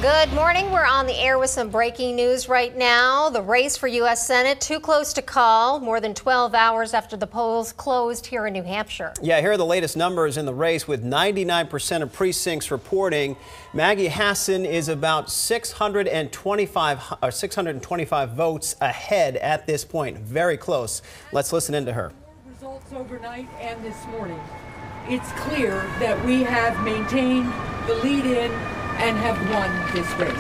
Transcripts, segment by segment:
Good morning. We're on the air with some breaking news right now. The race for U.S. Senate too close to call, more than 12 hours after the polls closed here in New Hampshire. Yeah, here are the latest numbers in the race with 99% of precincts reporting. Maggie Hassan is about 625 votes ahead at this point. Very close. Let's listen into her. Results overnight and this morning. It's clear that we have maintained the lead-in and have won this race.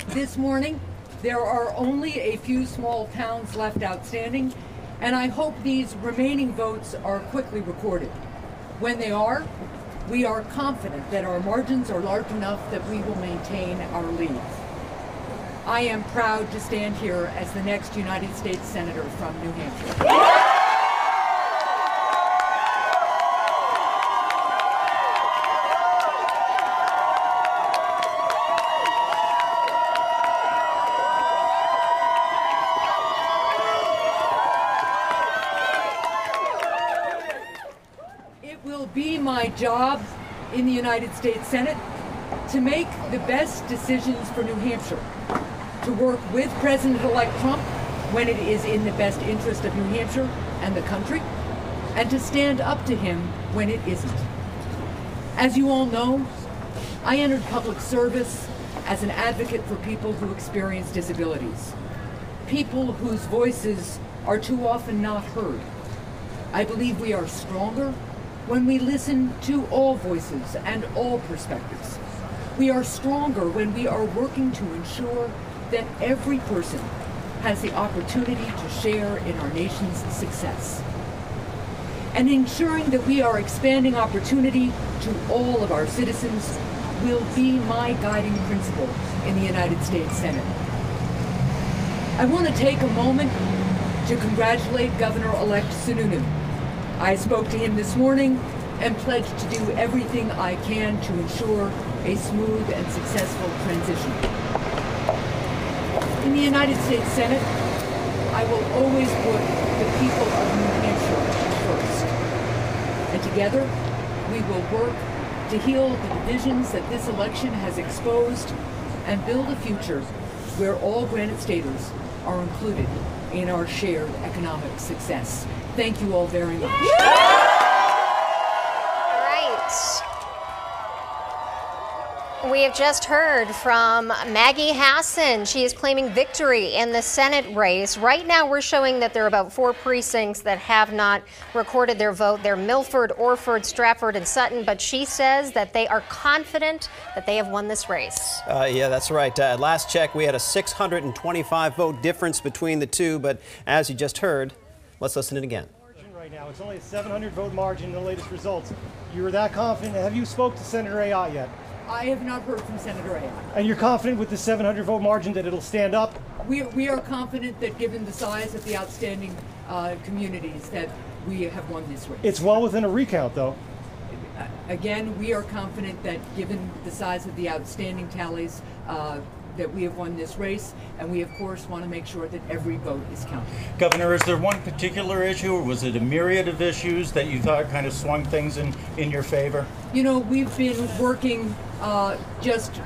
This morning, there are only a few small towns left outstanding, and I hope these remaining votes are quickly recorded. When they are, we are confident that our margins are large enough that we will maintain our lead. I am proud to stand here as the next United States Senator from New Hampshire. It will be my job in the United States Senate to make the best decisions for New Hampshire, to work with President-elect Trump when it is in the best interest of New Hampshire and the country, and to stand up to him when it isn't. As you all know, I entered public service as an advocate for people who experience disabilities, people whose voices are too often not heard. I believe we are stronger when we listen to all voices and all perspectives. We are stronger when we are working to ensure that every person has the opportunity to share in our nation's success. And ensuring that we are expanding opportunity to all of our citizens will be my guiding principle in the United States Senate. I want to take a moment to congratulate Governor-elect Sununu. I spoke to him this morning and pledged to do everything I can to ensure a smooth and successful transition. In the United States Senate, I will always put the people of New Hampshire first. And together, we will work to heal the divisions that this election has exposed and build a future where all Granite Staters are included in our shared economic success. Thank you all very much. All right. We have just heard from Maggie Hassan. She is claiming victory in the Senate race. Right now, we're showing that there are about 4 precincts that have not recorded their vote. They're Milford, Orford, Stratford, and Sutton. But she says that they are confident that they have won this race. Yeah, that's right. Last check, we had a 625 vote difference between the two. But as you just heard, let's listen to it again. Right now, it's only a 700 vote margin in the latest results. You were that confident. Have you spoke to Senator Ayotte yet? I have not heard from Senator Ayotte. And you're confident with the 700 vote margin that it'll stand up? We are confident that given the size of the outstanding communities that we have won this race. It's well within a recount, though. Again, we are confident that given the size of the outstanding tallies that we have won this race, and we of course want to make sure that every vote is counted. Governor, is there one particular issue, or was it a myriad of issues that you thought kind of swung things in your favor? You know, we've been working just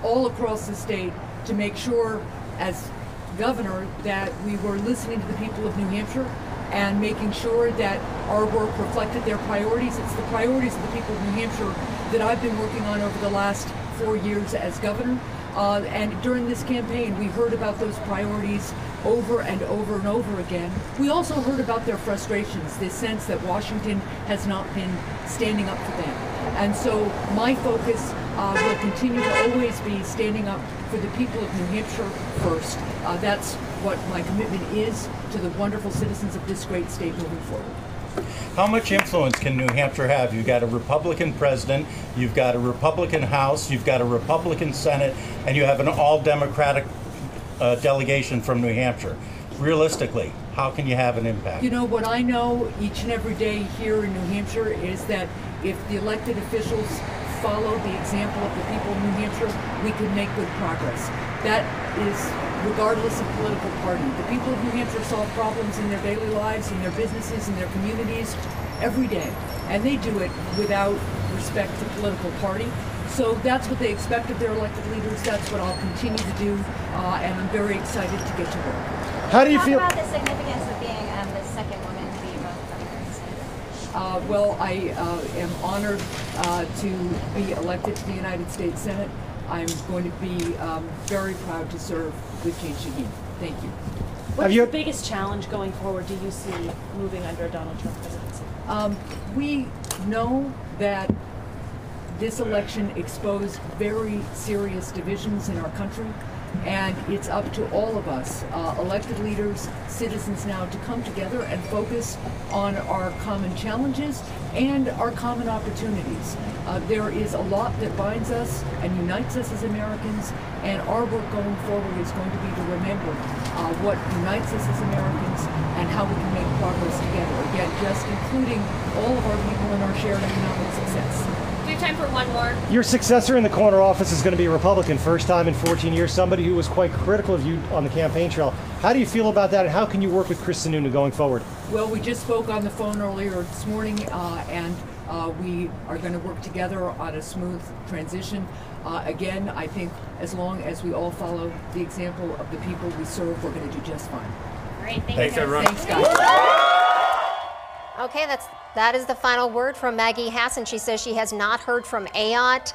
all across the state to make sure, as governor, that we were listening to the people of New Hampshire and making sure that our work reflected their priorities. It's the priorities of the people of New Hampshire that I've been working on over the last 4 years as governor. And during this campaign, we heard about those priorities over and over and over again. We also heard about their frustrations, this sense that Washington has not been standing up for them. And so my focus will continue to always be standing up for the people of New Hampshire first. That's what my commitment is to the wonderful citizens of this great state moving forward. How much influence can New Hampshire have? You've got a Republican president, you've got a Republican House, you've got a Republican Senate, and you have an all-Democratic delegation from New Hampshire. Realistically, how can you have an impact? You know, what I know each and every day here in New Hampshire is that if the elected officials follow the example of the people of New Hampshire, we can make good progress. That is regardless of political party. The people of New Hampshire solve problems in their daily lives, in their businesses, in their communities every day. And they do it without respect to political party. So that's what they expect of their elected leaders. That's what I'll continue to do. And I'm very excited to get to work. How do you feel? Talk about the significance of being the second woman to be both governor and senator. Well, I am honored to be elected to the United States Senate. I'm going to be very proud to serve with Jane Shaheen. Thank you. What's the biggest challenge going forward do you see moving under Donald Trump presidency? We know that this election exposed very serious divisions in our country, and it's up to all of us, elected leaders, citizens now, to come together and focus on our common challenges and our common opportunities. There is a lot that binds us and unites us as Americans, and our work going forward is going to be to remember what unites us as Americans and how we can make progress together. Again, just including all of our people in our shared economic success. We have time for one more. Your successor in the corner office is going to be a Republican, first time in 14 years, somebody who was quite critical of you on the campaign trail. How do you feel about that, and how can you work with Chris Sununu going forward? Well, we just spoke on the phone earlier this morning, and we are going to work together on a smooth transition. Again, I think as long as we all follow the example of the people we serve, we're going to do just fine. Great, Thanks, everyone. Thanks, guys. Okay, that is the final word from Maggie Hassan. She says she has not heard from Ayotte.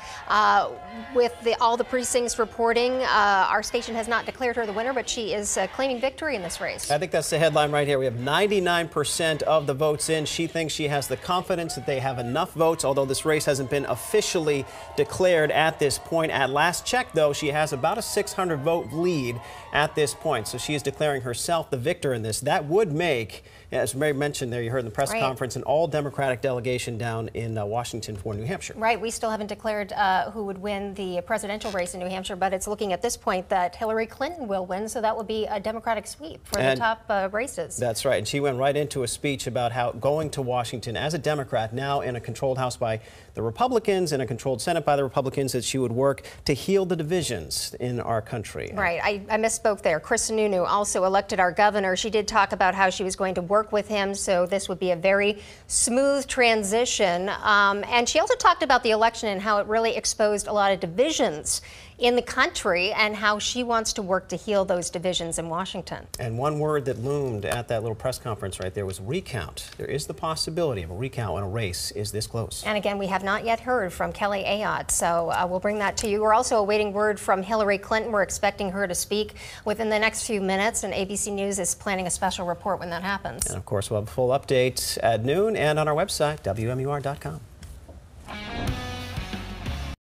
With all the precincts reporting, our station has not declared her the winner, but she is claiming victory in this race. I think that's the headline right here. We have 99% of the votes in. She thinks she has the confidence that they have enough votes, although this race hasn't been officially declared at this point. At last check, though, she has about a 600 vote lead at this point. So she is declaring herself the victor in this. That would make, as Mary mentioned there, you heard in the press conference, an all-Democratic delegation down in Washington for New Hampshire. Right. We still haven't declared who would win the presidential race in New Hampshire, but it's looking at this point that Hillary Clinton will win, so that would be a Democratic sweep for the top races. That's right. And she went right into a speech about how going to Washington as a Democrat, now in a controlled House by the Republicans and a controlled Senate by the Republicans, that she would work to heal the divisions in our country. Right. I misspoke there. Chris Sununu, also elected our governor. She did talk about how she was going to work with him, so this would be a very smooth transition. And she also talked about the election and how it really exposed a lot of divisions in the country and how she wants to work to heal those divisions in Washington. And one word that loomed at that little press conference right there was recount. There is the possibility of a recount when a race is this close. And again, we have not yet heard from Kelly Ayotte, so we'll bring that to you. We're also awaiting word from Hillary Clinton. We're expecting her to speak within the next few minutes, and ABC News is planning a special report when that happens. And of course, we'll have a full update at noon and on our website, WMUR.com.